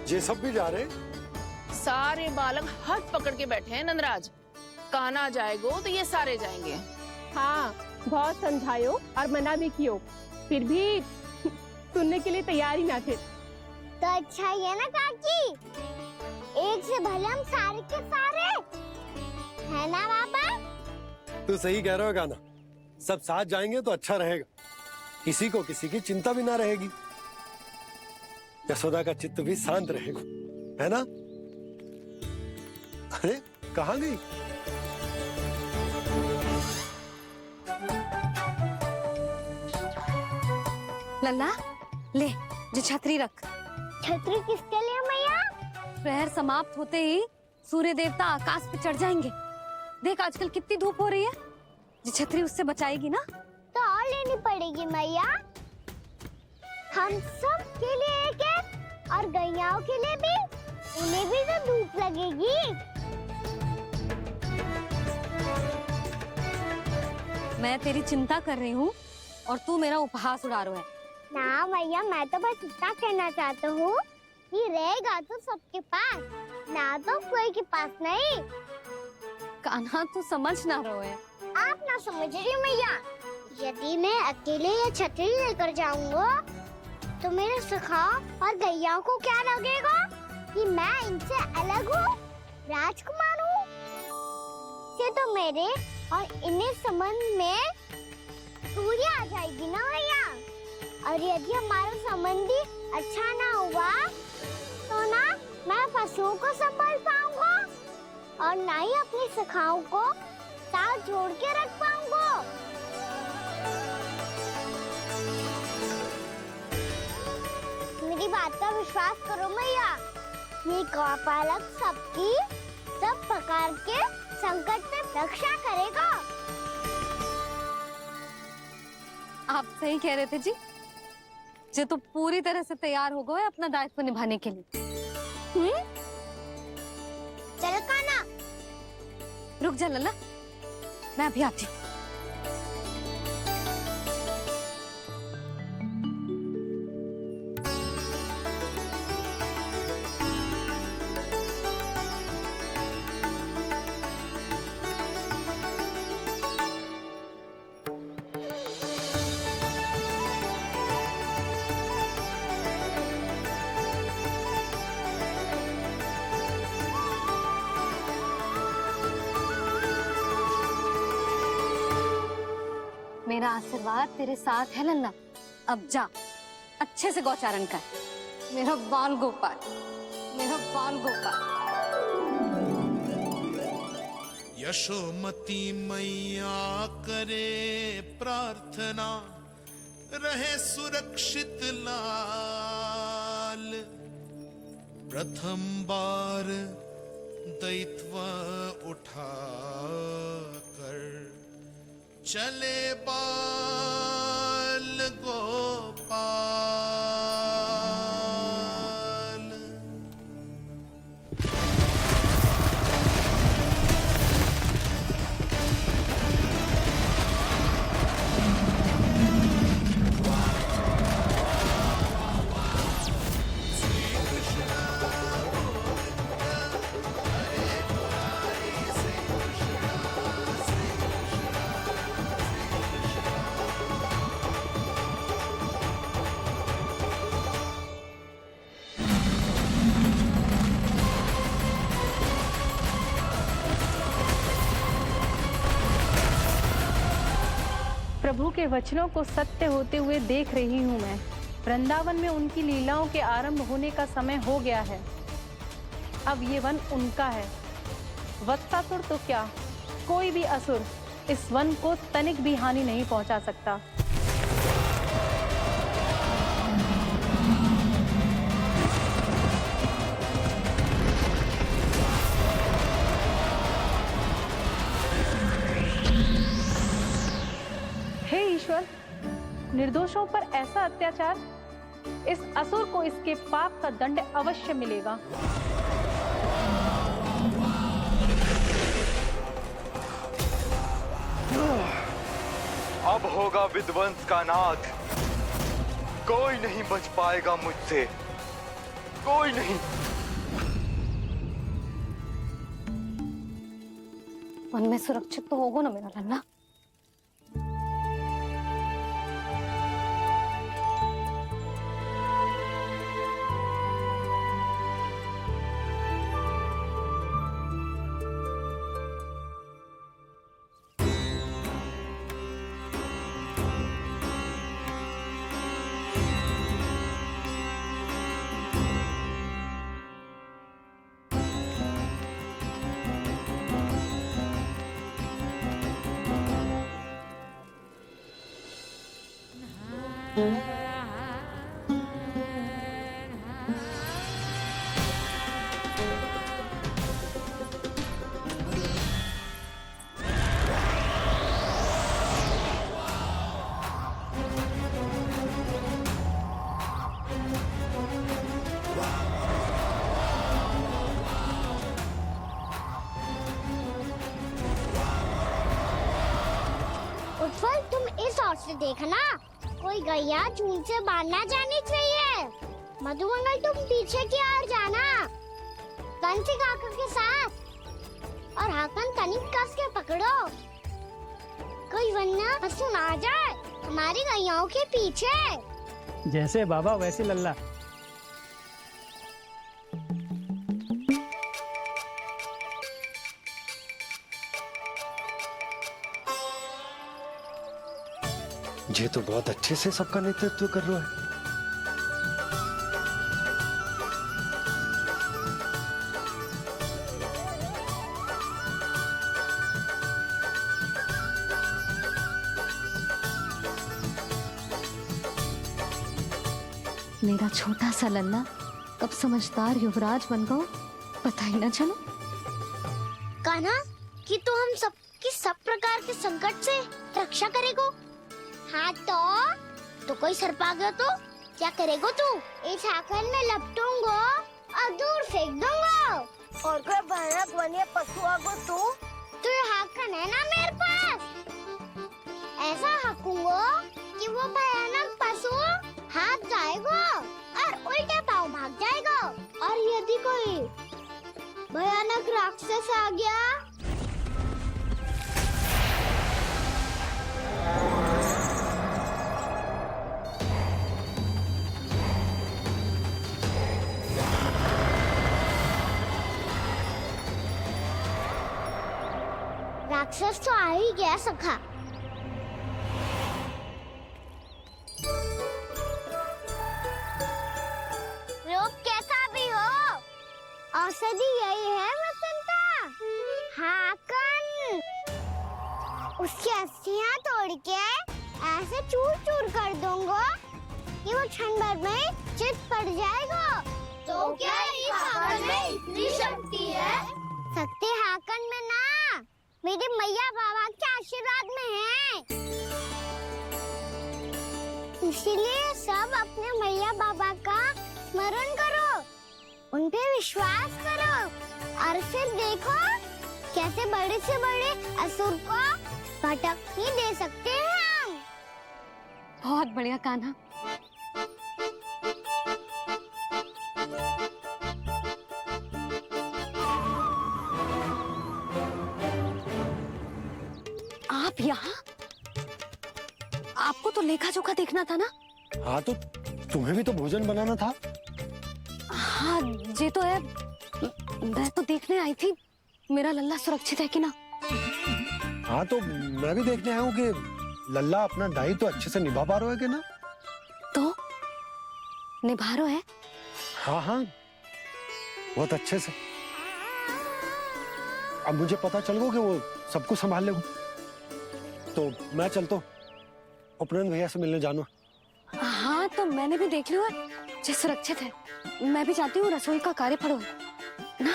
ये सब भी जा रहे? सारे बालक हाथ पकड़ के बैठे हैं नंदराज। कान्हा जाएगो तो ये सारे जाएंगे। हाँ, बहुत समझायो और मना भी कियो, फिर भी सुनने के लिए तैयार ही ना थे। तो अच्छा ही है ना काकी, एक से भले हम सारे के सारे है ना बाबा। तू सही कह रहा हो कान्हा, सब साथ जाएंगे तो अच्छा रहेगा, किसी को किसी की चिंता भी ना रहेगी, यशोदा का चित्त भी शांत रहेगा, है ना? अरे कहाँ गई? लल्ला ले, जो छतरी रख। छतरी किसके लिए मैया? प्रहर समाप्त होते ही सूर्य देवता आकाश पे चढ़ जाएंगे। देख आजकल कितनी धूप हो रही है, जो छतरी उससे बचाएगी ना। तो और लेनी पड़ेगी मैया, हम सब के लिए एक एक और गैयाओं के लिए भी, उन्हें भी तो धूप लगेगी। मैं तेरी चिंता कर रही हूँ और तू मेरा उपहास उड़ा रहा है। ना मैया, मैं तो बस इतना कहना चाहता हूँ कि रहेगा तो सबके पास, ना तो कोई के पास नहीं। कान्हा तू समझ ना रहो है। आप ना समझ रही मैया, यदि मैं अकेले ये छतरी लेकर जाऊंगा तो मेरे सखा और गैयाओं को क्या लगेगा कि मैं इनसे अलग हूँ, राजकुमार हूँ। ये तो मेरे और इन्हें संबंध में दूरी आ जाएगी ना भैया। और यदि हमारा संबंध ही अच्छा ना हुआ तो ना मैं पशुओं को संभाल पाऊंगा और ना ही अपनी सखाओं को साथ जोड़ के रख पाऊंगा। मेरी बात का विश्वास करो मैया, ये गौपालक सबकी सब प्रकार के संकट से रक्षा करेगा। आप सही कह रहे थे जी, जो तो पूरी तरह से तैयार हो गए अपना दायित्व निभाने के लिए। चल कान्हा। रुक जा लल्ला, मैं अभी आती हूँ। मेरा आशीर्वाद तेरे साथ है लल्ला। अब जा, अच्छे से गौचारण कर। मेरा बाल गोपाल, मेरा बाल गोपाल। यशोमती मैया करे प्रार्थना, रहे सुरक्षित लाल। प्रथम बार दैत्व उठा कर चले बाल गोपाल। प्रभु के वचनों को सत्य होते हुए देख रही हूँ मैं। वृंदावन में उनकी लीलाओं के आरंभ होने का समय हो गया है। अब ये वन उनका है। वत्सासुर तो क्या, कोई भी असुर इस वन को तनिक भी हानि नहीं पहुंचा सकता। हे ईश्वर, निर्दोषों पर ऐसा अत्याचार, इस असुर को इसके पाप का दंड अवश्य मिलेगा। अब होगा विध्वंस का नाद, कोई नहीं बच पाएगा मुझसे, कोई नहीं। वन में सुरक्षित तो होगा ना मेरा लल्ला? उत्पल, तुम इस ओर से देखना, कोई गैया चून से बाहर ना जानी चाहिए। मधुमंगल, तुम पीछे की ओर जाना, बंसी काका के साथ, और हाकन तनिक कस के पकड़ो, कोई वरना पशु ना जाए हमारी गैयाओं के पीछे। जैसे बाबा वैसे लल्ला। ये तो बहुत अच्छे से सबका नेतृत्व कर रहा है। मेरा छोटा सा लल्ला कब समझदार युवराज बन गो पता ही ना चलो। कान्हा, कि तू हम सब प्रकार के संकट से रक्षा करेगो। हाँ तो कोई सर्प आ गया तो क्या करेगो तू? इस हाकन में लपटूंगो और दूर फेंक दूंगा। और कोई भयानक वन्य पशु आगो तो ये हाकन है ना मेरे पास, ऐसा हाकूंगो कि वो भयानक पशु हाथ जाएगा और उल्टे पाँव भाग जाएगा। और यदि कोई भयानक राक्षस आ गया राक्षस तो आ ही गया सखा। रूप कैसा भी हो, औषधि यही है वसंता। हाकन उसकी अस्थियां तोड़ के ऐसे चूर चूर कर दूंगा कि वो क्षण भर में चित पड़ जाएगा। तो क्या इस हाकन में इतनी शक्ति है? शक्ति हाकन में ना, मेरे मैया बाबा के आशीर्वाद में है। इसीलिए सब अपने मैया बाबा का स्मरण करो, उन पे विश्वास करो और फिर देखो कैसे बड़े से बड़े असुर को भटक ही दे सकते हैं हम। बहुत बढ़िया कान्हा। आप यहाँ? आपको तो लेखा जोखा देखना था ना? हाँ तो तुम्हें भी तो भोजन बनाना था। हाँ ये तो है, मैं तो देखने आई थी मेरा लल्ला सुरक्षित है कि ना। हाँ तो मैं भी देखने आया हूँ कि लल्ला अपना दायित्व तो अच्छे से निभा पा रहा है कि ना। तो निभा रहा है? हाँ हाँ बहुत अच्छे से। अब मुझे पता चल गया कि वो सब कुछ संभाल लेगा, तो मैं चलता हूँ, उपनंद भैया से मिलने जाना। हाँ तो मैंने भी देख लिया जो सुरक्षित है। मैं भी चाहती हूँ रसोई का कार्य पड़ो ना।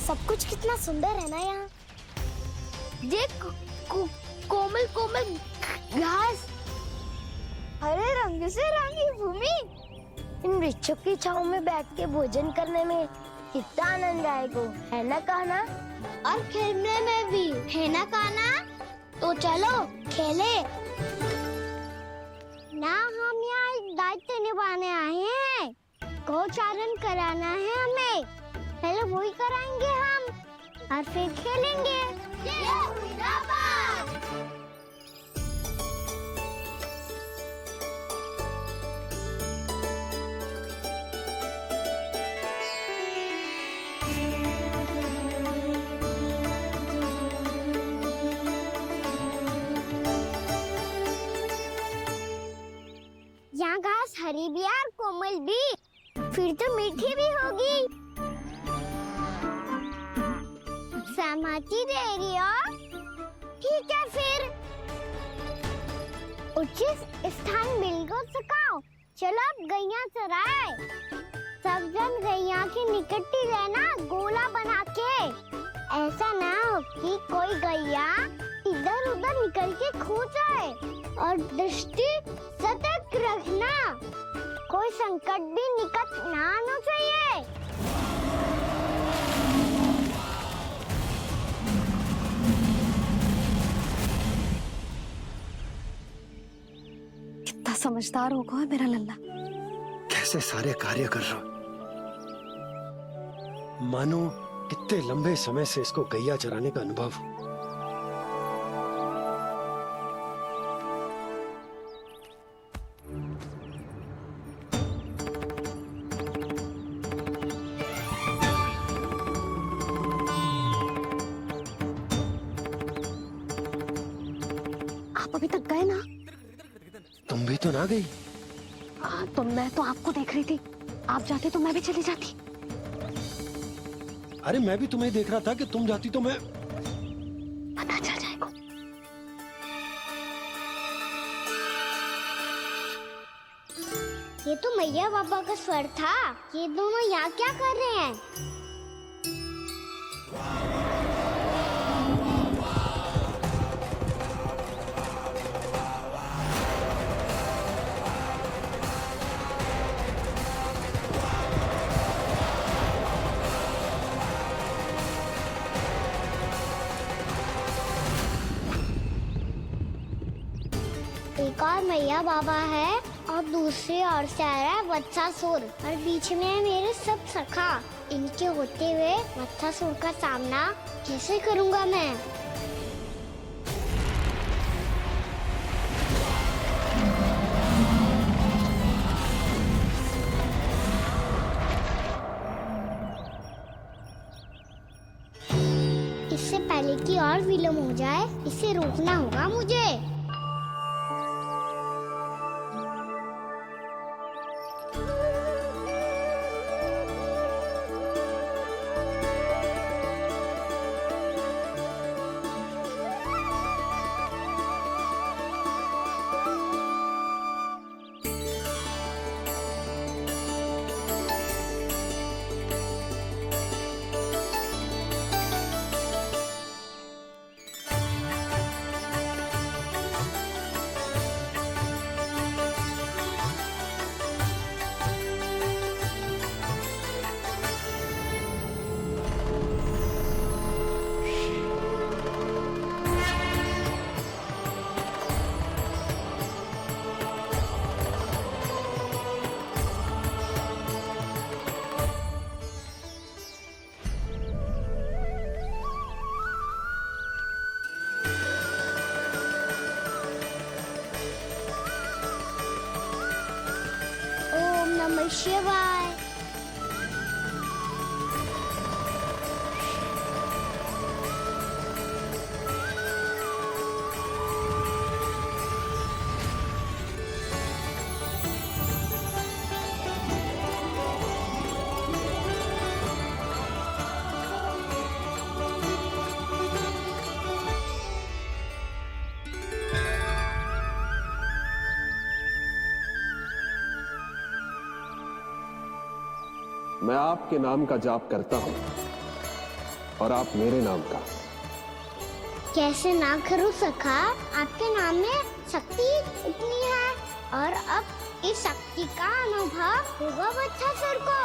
सब कुछ कितना सुंदर है ना यहाँ। देख कोमल कोमल घास, हरे रंग से रंगी भूमि, इन वृक्षों की छांव में बैठ के भोजन करने में कितना आनंद आएगा, है ना कान्हा? और खेलने में भी, है ना कान्हा? तो चलो खेले। ना हम यहाँ एक दायित्व निभाने आए हैं, गोचारण कराना है हमें। पहले वही कराएंगे हम और फिर खेलेंगे। यहाँ घास हरी भी और कोमल भी, फिर तो मीठी भी होगी। सहमति दे रही हो? ठीक है फिर। उचित स्थान बिल्कुल सुखाओ। चलो अब गैया चराए। सब जन गैया की निकटती रहना, गोला बना के। ऐसा ना हो कि कोई गैया इधर उधर निकल के खो जाए। और दृष्टि सतर्क रखना, कोई संकट भी निकट ना आना चाहिए। कितना समझदार होगा मेरा लल्ला। कैसे सारे कार्य कर रहा, मानो कितने लंबे समय से इसको गैया चराने का अनुभव हो। आप अभी तक गए ना? तुम भी तो ना गई। तो मैं तो आपको देख रही थी, आप जाते तो मैं भी चली जाती। अरे मैं भी तुम्हें देख रहा था कि तुम जाती तो मैं। पता चल जाएगा। ये तो मैया बाबा का स्वर था। ये दोनों यहाँ क्या कर रहे हैं? एक और मैया बाबा है और दूसरी ओर से आ रहा है वत्सासुर और बीच में है मेरे सब सखा। इनके होते हुए वत्सासुर का सामना कैसे करूंगा मैं? इससे पहले कि और विलम्ब हो जाए, इसे रोकना होगा मुझे। ओम नमः शिवाय। मैं आपके नाम का जाप करता हूं और आप मेरे नाम का। कैसे ना करूं सखा, आपके नाम में शक्ति इतनी है और अब इस शक्ति का अनुभव होगा वत्सासुर को।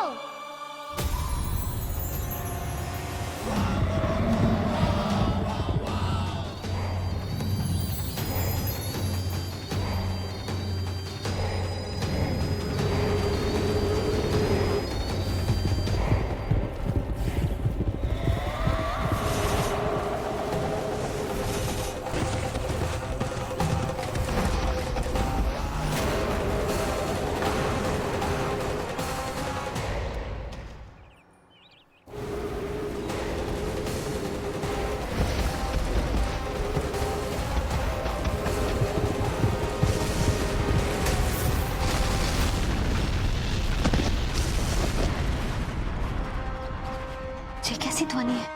कैसी ध्वनि है?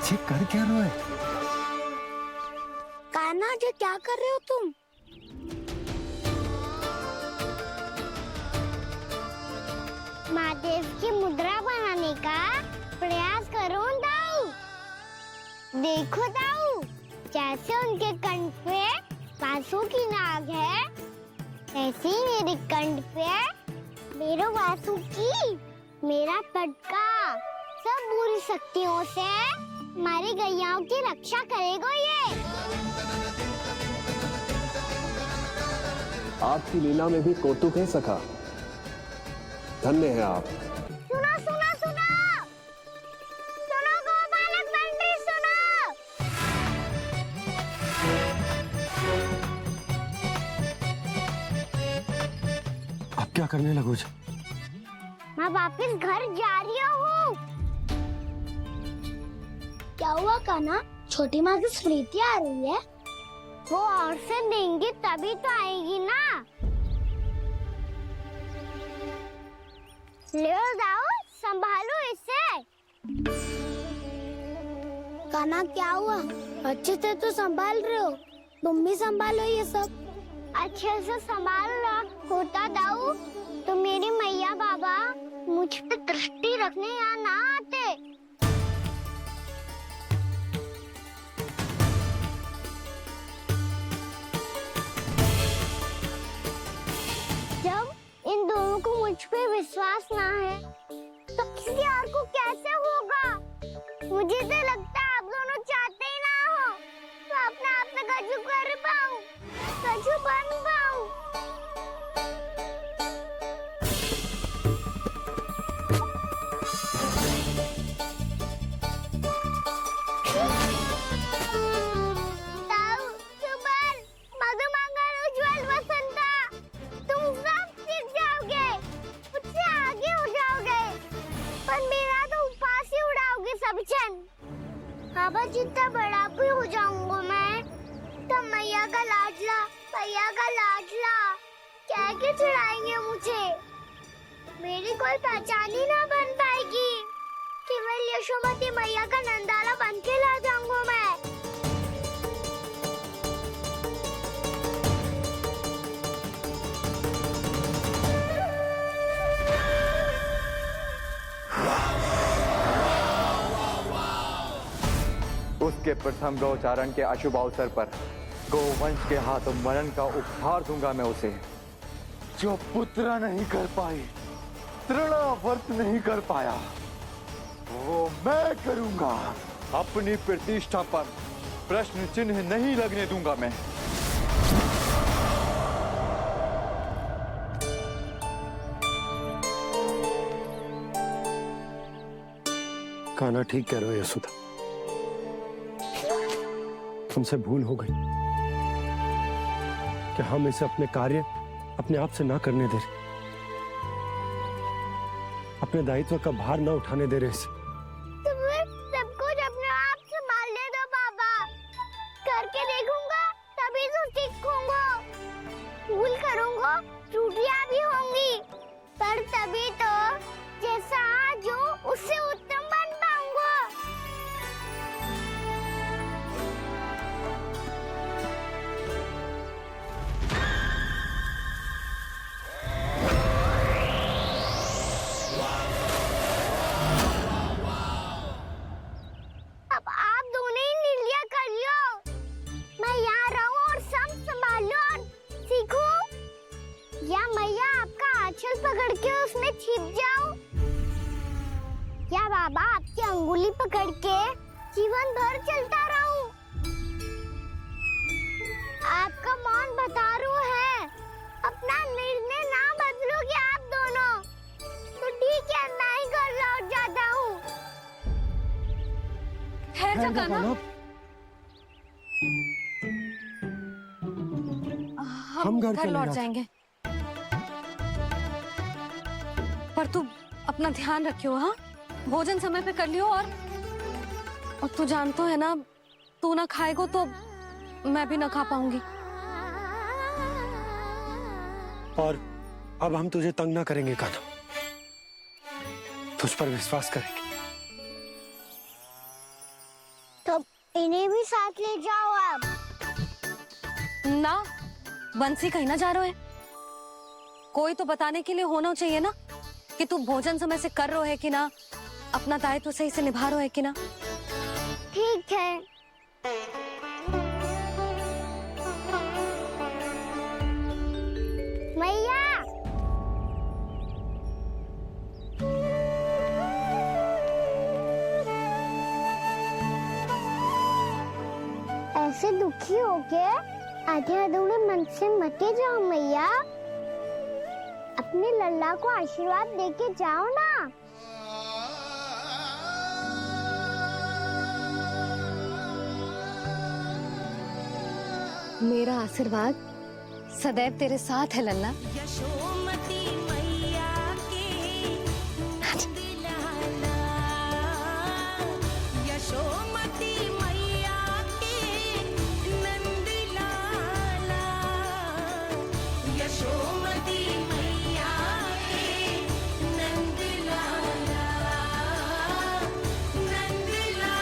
ये कर क्या रहा है? कान्हा जी क्या कर रहे हो तुम? महादेव की मुद्रा बनाने का प्रयास करो दाऊ। देखो दाऊ, जैसे उनके कंठ पे बांसुरी की नाग है, ऐसे ही मेरे कंठ पे मेरा बांसुरी, मेरा पटका सब बुरी शक्तियों से हमारी गैयाओं की रक्षा करेगा ये। आपकी लीला में भी कौतुक है सखा। धन्य है आप। सुनो सुनो सुनो, सुनो गोपालक बंटी सुनो। अब क्या करने लगोगे? मैं वापस घर जा रही हूँ। क्या हुआ कान्हा? छोटी माँ की स्मृति आ रही है। वो और से देंगी तभी तो आएगी ना। ले जाओ, संभालो इसे। कान्हा क्या हुआ? अच्छे से तो संभाल रहे हो, तुम भी संभालो ये सब। अच्छे से संभाल रहा होता दाऊ तो मेरी मैया बाबा मुझ पे दृष्टि रखने यहाँ ना आते। जब इन दोनों को मुझ पे विश्वास ना है तो किसी और को कैसे होगा? मुझे तो लगता है आप दोनों चाहते ही ना हो तो अपने आप से गजू कर पाऊं, गजू बन पाऊं। बाबा जितना बड़ा भी हो जाऊंगा मैं तो मैया का लाडला, भैया का लाडला कह के चिढ़ाएंगे मुझे। मेरी कोई पहचान ही ना बन पाएगी। केवल यशोमती मैया का नंदाला बन के ला जाऊंगा मैं। उसके प्रथम गौचारण के अशुभ अवसर पर गोवंश के हाथों मरण का उपहार दूंगा मैं उसे। जो पुत्र नहीं कर पाई, तृणावर्त नहीं कर पाया, वो मैं करूंगा। अपनी प्रतिष्ठा पर प्रश्न चिन्ह नहीं लगने दूंगा मैं। कान्हा ठीक कह रहे हो यशोदा, हमसे भूल हो गई कि हम इसे अपने कार्य अपने आप से ना करने दे रहे, अपने दायित्व का भार ना उठाने दे रहे इसे। सब कुछ अपने आप संभालने दो बाबा, करके देखूंगा तभी तो सीखूंगा। भूल करूंगा, त्रुटियां भी होंगी, पर तभी तो जैसा आज हूं उससे उत्तम बन पाऊंगा। अब आप दोनों ही निर्णय कर लो। मैं यहाँ रहूं और सब संभालूं और सीखूं, या मैया आपका आंचल पकड़ के उसमें छिप जाऊं, या बाबा आपकी अंगुली पकड़ के जीवन भर चलता रहूं। आपका मौन बतारू है, अपना निर्णय ना बदलोगे आप दोनों तो ठीक है, मैं ही घर लौट जाता हूँ। ठहरो जा जाएगा कान्हा। कान्हा। हम घर घर चले लौट जाते। जाएंगे। पर तू अपना ध्यान रखियो, हाँ? भोजन समय पे कर लियो। और तू जानतो है ना, तू ना खाएगो तो मैं भी ना खा पाऊंगी। और अब हम तुझे तंग ना करेंगे कान्हा, तुझ पर विश्वास करेंगे। तो इन्हें भी साथ ले जाओ अब। ना, बंसी कहीं ना जा रहे है। कोई तो बताने के लिए होना चाहिए ना कि तू भोजन समय से कर रहे हो है कि ना, अपना दायित्व सही से निभा रहे है कि ना। ठीक है। मैया, ऐसे दुखी हो के आधे अधूरे मन से मत जाओ मैया। अपने लल्ला को आशीर्वाद देके जाओ ना। मेरा आशीर्वाद सदैव तेरे साथ है लल्ला। यशोमती मैया के नंदलाला, यशोमती मैया के नंदलाला, यशोमती मैया के नंदलाला, नंदलाला।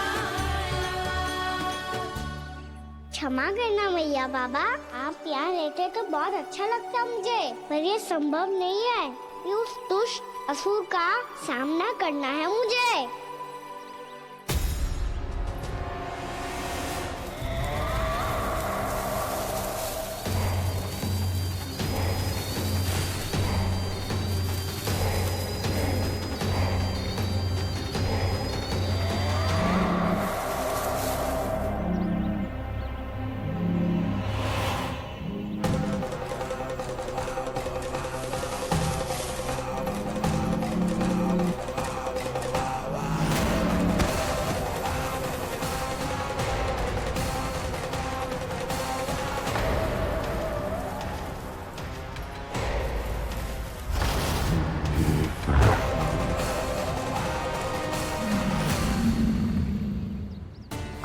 क्षमा करना मैया बाबा, आप यहाँ रहते तो बहुत अच्छा लगता मुझे, पर ये संभव नहीं है। ये उस दुष्ट असुर का सामना करना है मुझे।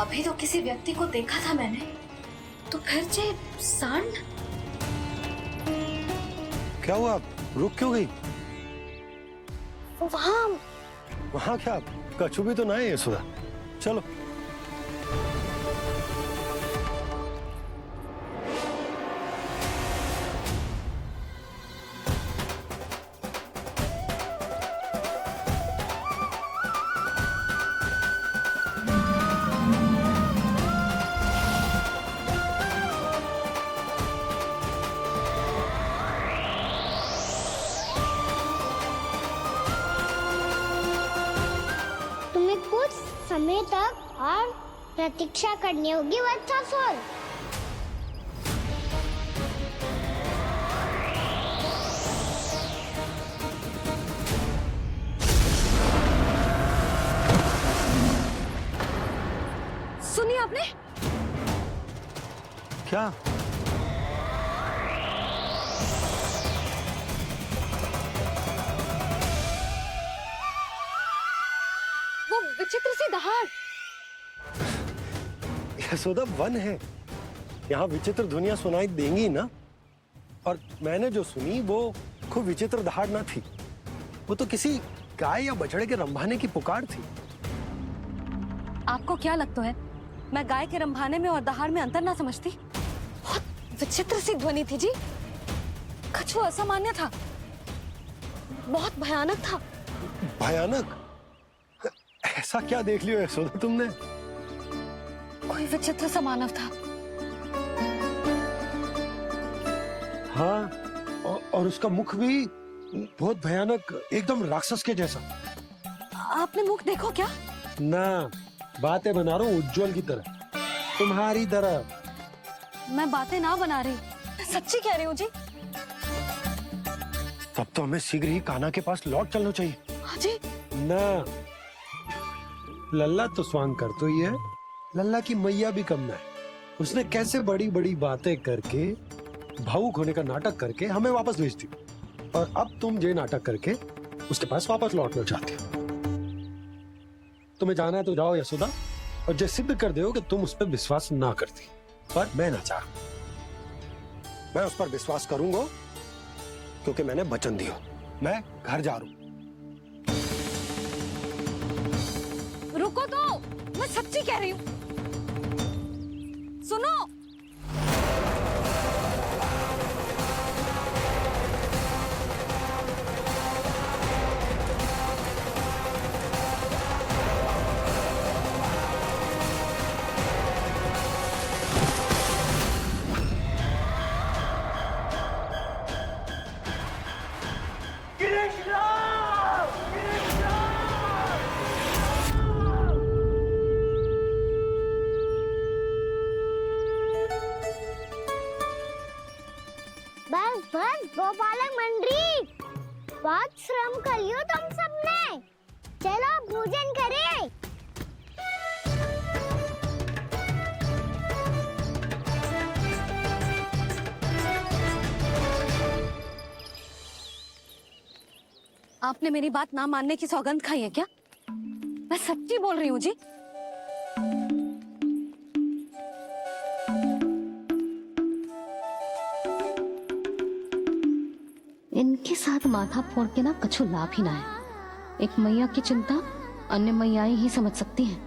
अभी तो किसी व्यक्ति को देखा था मैंने, तो फिर जे सांड। क्या हुआ, रुक क्यों गई? वहाँ क्या कछु भी तो ना है यशोदा, चलो। तुम्हें कुछ समय तक और प्रतीक्षा करनी होगी वत्सासुर। सुनिए आपने? क्या? वो विचित्र सी दहाड़। यशोदा वन है, यहाँ विचित्र ध्वनियां सुनाई देंगी ना। और मैंने जो सुनी वो खूब विचित्र दहाड़ ना थी, वो तो किसी गाय या बछड़े के रंभाने की पुकार थी। आपको क्या लगता है मैं गाय के रंभाने में और दहाड़ में अंतर ना समझती? बहुत विचित्र सी ध्वनि थी जी, कुछ वो असामान्य था, बहुत भयानक था। भयानक? ऐसा क्या देख लियो यशोदा तुमने? कोई विचित्र सा मानव था। हाँ, और उसका मुख भी बहुत भयानक, एकदम राक्षस के जैसा। आपने मुख देखो क्या? ना, बातें बना रहा हूँ उज्जवल की तरह, तुम्हारी तरह। मैं बातें ना बना रही, सच्ची कह रही हूँ जी। तब तो हमें शीघ्र ही कान्हा के पास लौट चलना चाहिए। हाँ जी। ना, लल्ला तो स्वांग कर तो ही है, लल्ला की मैया भी कम ना है। उसने कैसे बड़ी बड़ी बातें करके, भावुक होने का नाटक करके हमें वापस भेज दी, और अब तुम ये नाटक करके उसके पास वापस लौटना चाहती हो। तुम्हें जाना है तो जाओ यशोदा, और जो सिद्ध कर दो कि तुम उस पर विश्वास ना करती। पर मैं ना चाह, मैं उस पर विश्वास करूंगा क्योंकि मैंने वचन दिया। मैं घर जा रहा हूं। रुको तो, मैं सच्ची कह रही हूँ। सुनो, बस बस गोपालक मंडली, बहुत श्रम कर लियो तुम सबने। चलो भोजन करें। आपने मेरी बात ना मानने की सौगंध खाई है क्या? मैं सच्ची बोल रही हूँ जी। इनके साथ माथा फोड़ के ना कछु लाभ ही ना है। एक मैया की चिंता अन्य मैयाएं ही समझ सकती हैं।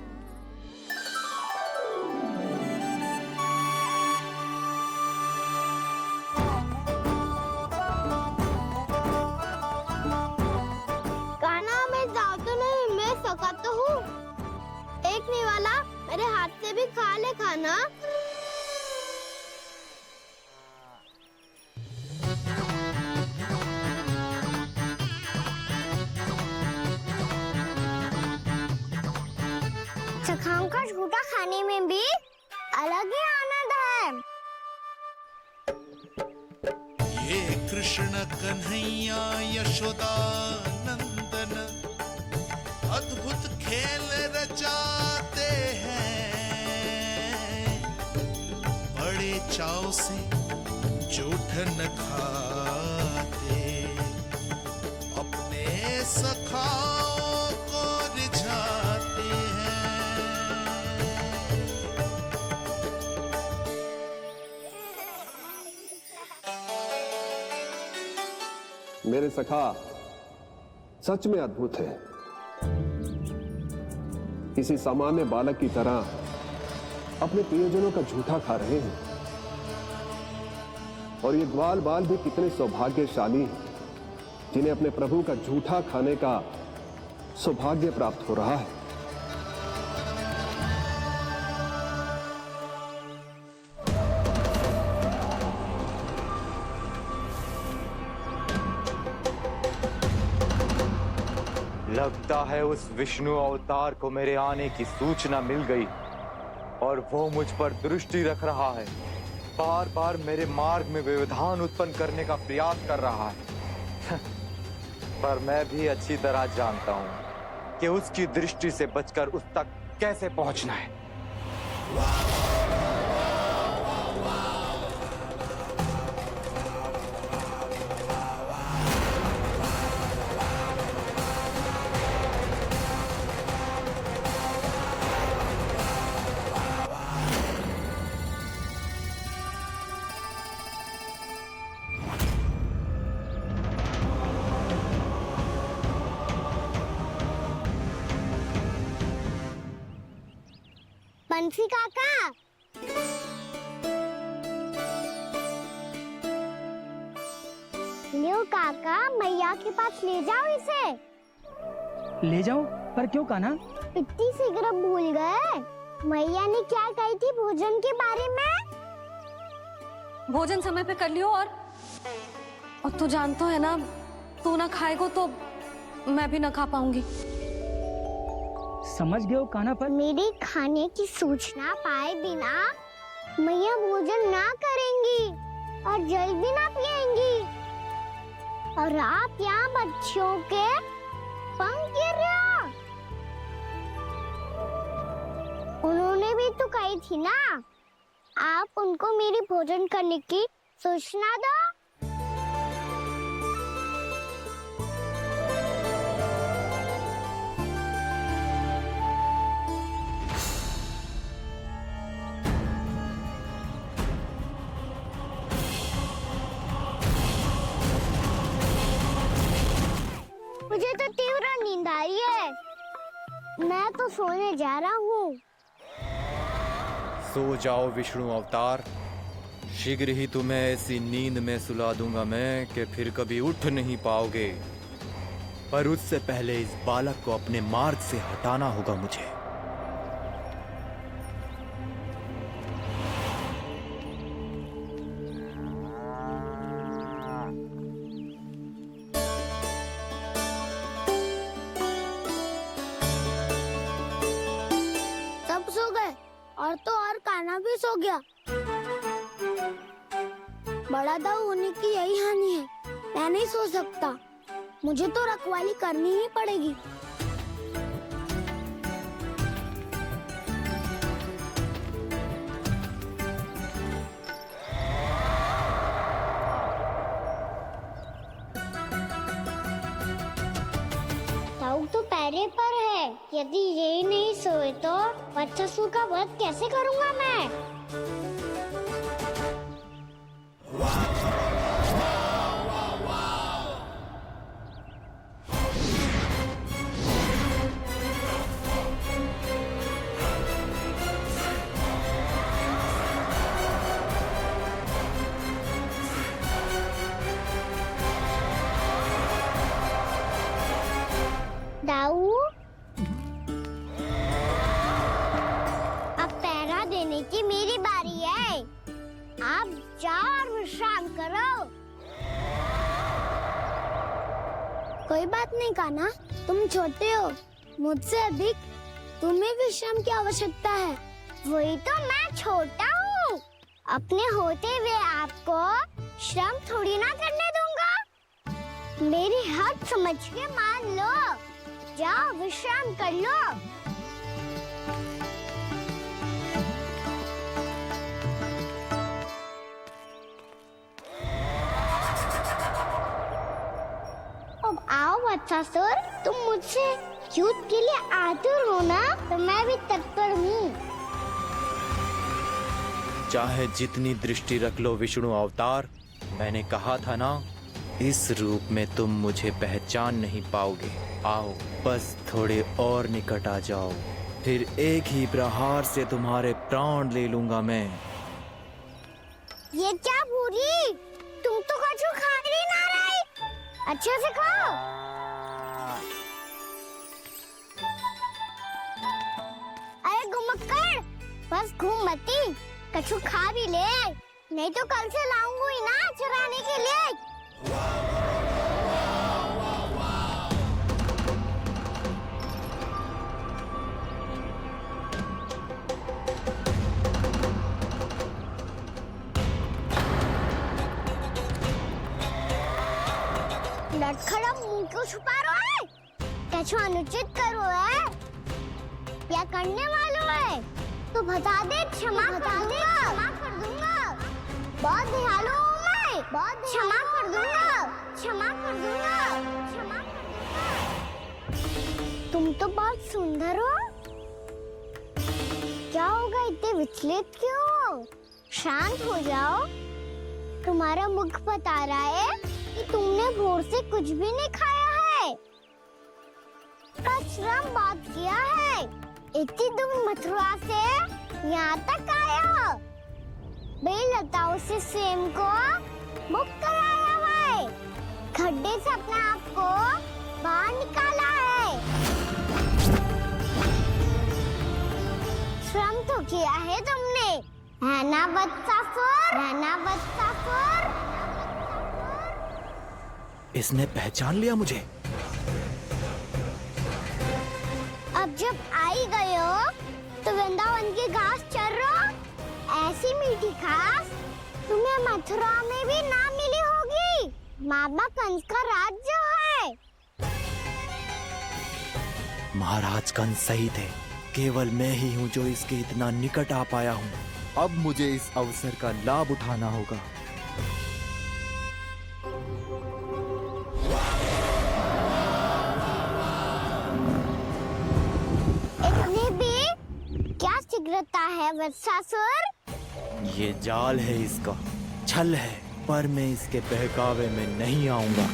कान्हा, मैं जाता नहीं, मैं सका तो हूँ। एक नहीं वाला, मेरे हाथ से भी खा ले खाना। सखाओं का झूठा खाने में भी अलग ही आनंद है। ये कृष्ण कन्हैया यशोदा नंदन अद्भुत खेल रचाते हैं, बड़े चाव से जूठन खाते, अपने सखाओं को रिझाते हैं। मेरे सखा सच में अद्भुत है। किसी सामान्य बालक की तरह अपने प्रियजनों का झूठा खा रहे हैं, और ये ग्वाल बाल भी कितने सौभाग्यशाली हैं जिन्हें अपने प्रभु का झूठा खाने का सौभाग्य प्राप्त हो रहा है। लगता है उस विष्णु अवतार को मेरे आने की सूचना मिल गई और वो मुझ पर दृष्टि रख रहा है। बार बार मेरे मार्ग में व्यवधान उत्पन्न करने का प्रयास कर रहा है। पर मैं भी अच्छी तरह जानता हूं कि उसकी दृष्टि से बचकर उस तक कैसे पहुंचना है। बंसी काका, लियो काका, मैया के पास ले जाओ इसे। ले जाओ? पर क्यों कान्हा? इतनी शीघ्र भूल गए? मैया ने क्या कही थी भोजन के बारे में? भोजन समय पे कर लियो, और तू जानता है ना, तू ना खाएगा तो मैं भी ना खा पाऊंगी। समझ गए हो कान्हा? पर मेरे खाने की सूचना पाए बिना मैया भोजन ना करेंगी और जल भी ना पिएंगी, और आप यहाँ बच्चों के पंख गिर रहे हो। उन्होंने तुमने भी तो कही थी ना, आप उनको मेरी भोजन करने की सूचना दो। मुझे तो तीव्र नींद आ रही है, मैं तो सोने जा रहा हूँ। सो जाओ विष्णु अवतार, शीघ्र ही तुम्हें ऐसी नींद में सुला दूंगा मैं कि फिर कभी उठ नहीं पाओगे। पर उससे पहले इस बालक को अपने मार्ग से हटाना होगा मुझे। सब सो गए और तो और कान्हा भी सो गया। बड़ा दाऊ होने की यही हानि है, मैं नहीं सो सकता, मुझे तो रखवाली करनी ही पड़ेगी। दाऊ तो पैरे पर है, यदि यही नहीं सोए तो वत्सासुर का वध कैसे करूंगा मैं? दाऊ, अब पहरा देने की मेरी बारी है। आप जाओ और विश्राम करो। कोई बात नहीं कान्हा, तुम छोटे हो, मुझसे अधिक तुम्हें विश्राम की आवश्यकता है। वही तो, मैं छोटा हूँ, अपने होते हुए आपको श्रम थोड़ी ना करने दूंगा। मेरी हद समझ के मान लो, जाओ विश्राम कर लो। अब आओ वत्सासुर, तुम मुझसे युद्ध के लिए आतुर हो ना, तो मैं भी तत्पर हूँ। चाहे जितनी दृष्टि रख लो विष्णु अवतार, मैंने कहा था ना, इस रूप में तुम मुझे पहचान नहीं पाओगे। आओ, बस थोड़े और निकट आ जाओ, फिर एक ही प्रहार से तुम्हारे प्राण ले लूंगा मैं। ये क्या भूरी, तुम तो कछु खा ही ना रही, अच्छे से खाओ। अरे घुमक्कड़, बस घूम मती, कछु खा भी ले, नहीं तो कल से लाऊंगा ही ना चुराने के लिए। लटखड़ा मुंह क्यों छुपा रहा है? कछु अनुचित करो है या करने वालों है तो बता दे, क्षमा कर दूंगा। बहुत दयालु हूँ मैं, बहुत क्षमा कर दूंगा। तुम तो बहुत सुंदर हो, क्या होगा, इतने विचलित क्यों हो? शांत हो जाओ, तुम्हारा मुख बता रहा है कि तुमने भोर से कुछ भी नहीं खाया है, श्रम बहुत किया है, इतनी दूर मथुरा से यहाँ तक आए हो, बेलताओं से स्वयं को मुक्त कराया हुआ है, खड्डे से अपने आप को बाहर निकाला है, श्रम तो किया है तुमने, है ना वत्सासुर? इसने पहचान लिया मुझे। अब जब आ ही गए हो तो वृंदावन की घास चर रहो, ऐसी मीठी घास तुम्हें मथुरा में भी ना मिली होगी। मामा कंस का राज जो है। महाराज कंस सही थे, केवल मैं ही हूं जो इसके इतना निकट आ पाया हूं। अब मुझे इस अवसर का लाभ उठाना होगा। इतनी भी क्या शीघ्रता है वत्सासुर? ये जाल है इसका, छल है, पर मैं इसके बहकावे में नहीं आऊंगा।